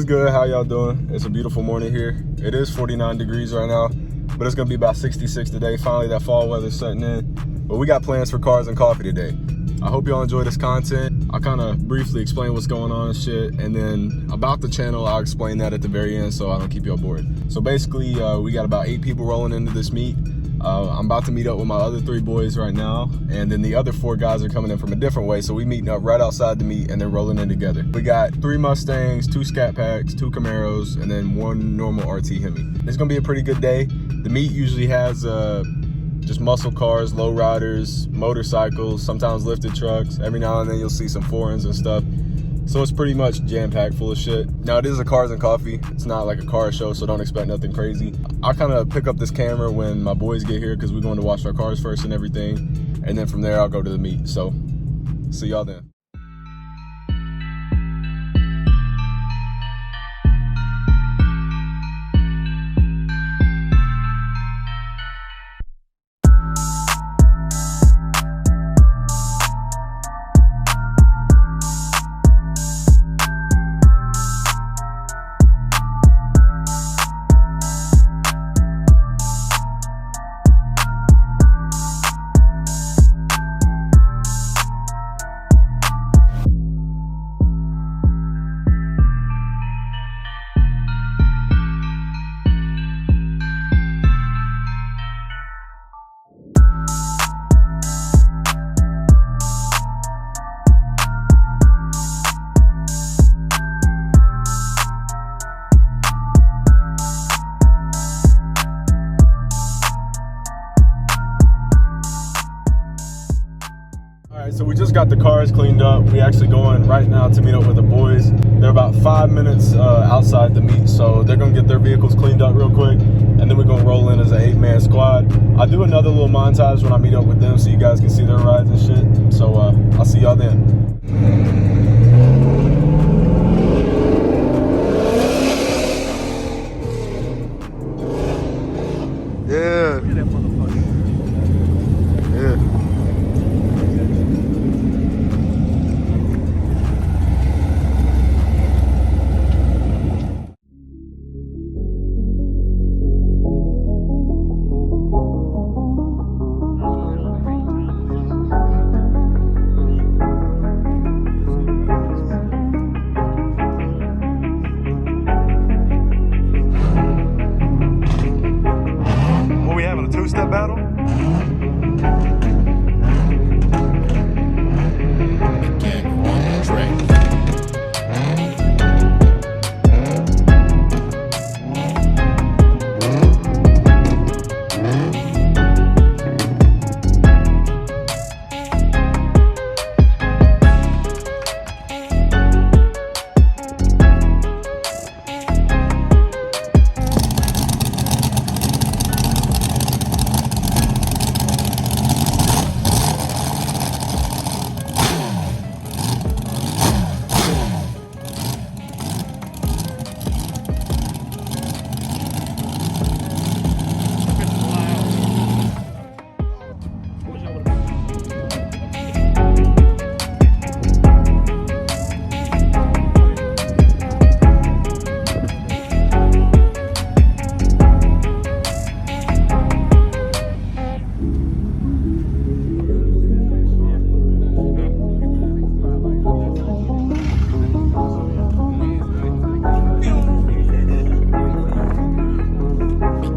What's good? How y'all doing? It's a beautiful morning here. It is 49 degrees right now, but it's gonna be about 66 today. Finally, that fall weather's setting in. But we got plans for Cars and Coffee today. I hope y'all enjoy this content. I'll kind of briefly explain what's going on and shit, and then about the channel, I'll explain that at the very end so I don't keep y'all bored. So basically, we got about 8 people rolling into this meet. I'm about to meet up with my other 3 boys right now, and then the other 4 guys are coming in from a different way, so we meeting up right outside the meet and then rolling in together. We got 3 Mustangs, 2 Scat Packs, 2 Camaros, and then 1 normal RT Hemi. It's gonna be a pretty good day. The meet usually has just muscle cars, low riders, motorcycles, sometimes lifted trucks. Every now and then you'll see some foreigns and stuff. So it's pretty much jam-packed full of shit. Now it is a Cars and Coffee. It's not like a car show, so don't expect nothing crazy. I'll kind of pick up this camera when my boys get here because we're going to wash our cars first and everything. And then from there, I'll go to the meet. So see y'all then. So we just got the cars cleaned up. We actually going right now to meet up with the boys. They're about 5 minutes outside the meet, so they're gonna get their vehicles cleaned up real quick, and then we're gonna roll in as an 8-man squad. I'll do another little montage when I meet up with them so you guys can see their rides and shit. So I'll see y'all then. Yeah. Look at that motherfucker. Yeah. Two-step battle?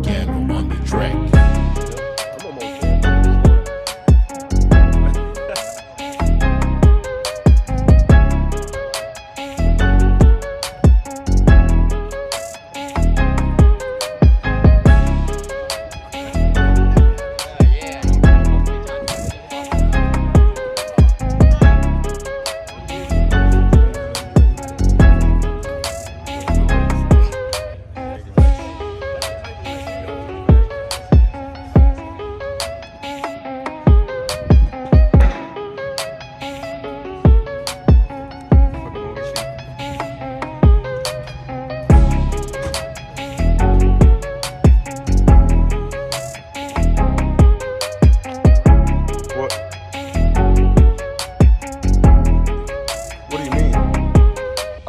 Again on the track.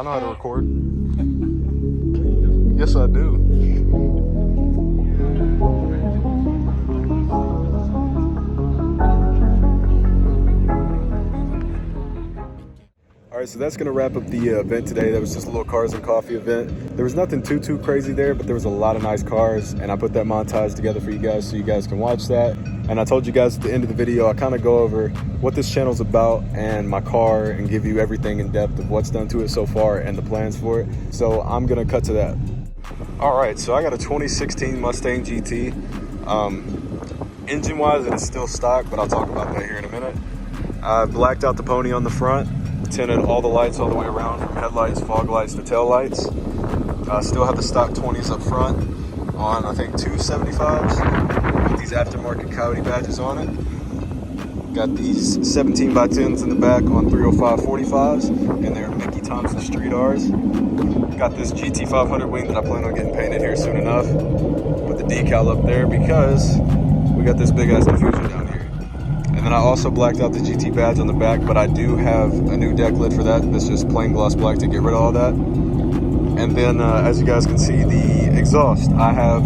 know how to record. I do. All right, so that's gonna wrap up the event today. That was just a little cars and coffee event. There was nothing too crazy there, but there was a lot of nice cars, and I put that montage together for you guys so you guys can watch that. And I told you guys at the end of the video, I kind of go over what this channel's about and my car and give you everything in depth of what's done to it so far and the plans for it. So I'm gonna cut to that. All right, so I got a 2016 Mustang GT. Engine-wise, it is still stock, but I'll talk about that here in a minute. I blacked out the pony on the front. Tinted all the lights all the way around, from headlights, fog lights to tail lights. Still have the stock 20s up front on, I think, 275s with these aftermarket Coyote badges on it. Got these 17x10s in the back on 305 45s, and they're Mickey Thompson Street R's. Got this GT500 wing that I plan on getting painted here soon enough with the decal up there because we got this big ass diffuser down here. And then I also blacked out the GT badge on the back, but I do have a new deck lid for that. That's just plain gloss black to get rid of all that. And then as you guys can see, the exhaust. I have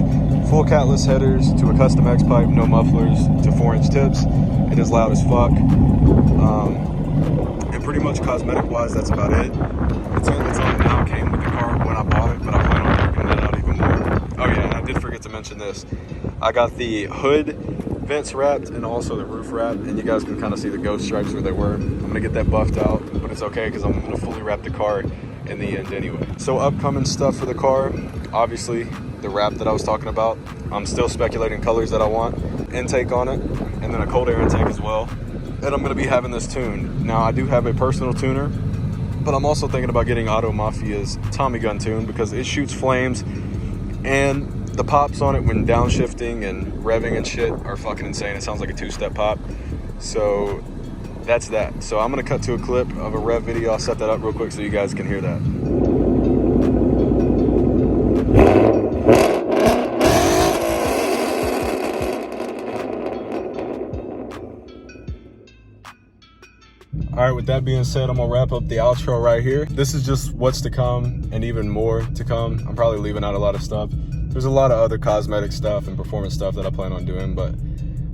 full catless headers to a custom X pipe, no mufflers, to 4-inch tips. It is loud as fuck. And pretty much cosmetic wise, that's about it. It's on now, came with the car when I bought it, but I plan on working that out even more. Oh yeah, and I did forget to mention this. I got the hood vents wrapped and also the roof wrapped, and you guys can kind of see the ghost stripes where they were. I'm gonna get that buffed out, but it's okay because I'm gonna fully wrap the car in the end anyway. So upcoming stuff for the car, obviously the wrap that I was talking about. I'm still speculating colors that I want, intake on it, and then a cold air intake as well. And I'm gonna be having this tuned. Now I do have a personal tuner, but I'm also thinking about getting Auto Mafia's Tommy gun tune because it shoots flames, and the pops on it when downshifting and revving and shit are fucking insane. It sounds like a 2-step pop. So that's that. So I'm gonna cut to a clip of a rev video. I'll set that up real quick so you guys can hear that. All right, with that being said, I'm gonna wrap up the outro right here. This is just what's to come and even more to come. I'm probably leaving out a lot of stuff. There's a lot of other cosmetic stuff and performance stuff that I plan on doing, but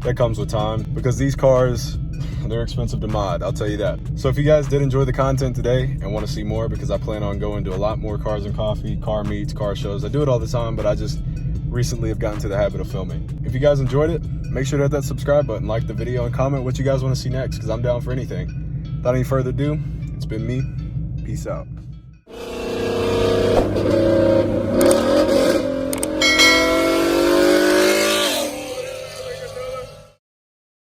that comes with time because these cars, they're expensive to mod, I'll tell you that. So if you guys did enjoy the content today and want to see more, because I plan on going to a lot more cars and coffee, car meets, car shows. I do it all the time, but I just recently have gotten to the habit of filming. If you guys enjoyed it, make sure to hit that subscribe button, like the video, and comment what you guys want to see next, because I'm down for anything. Without any further ado, it's been me. Peace out.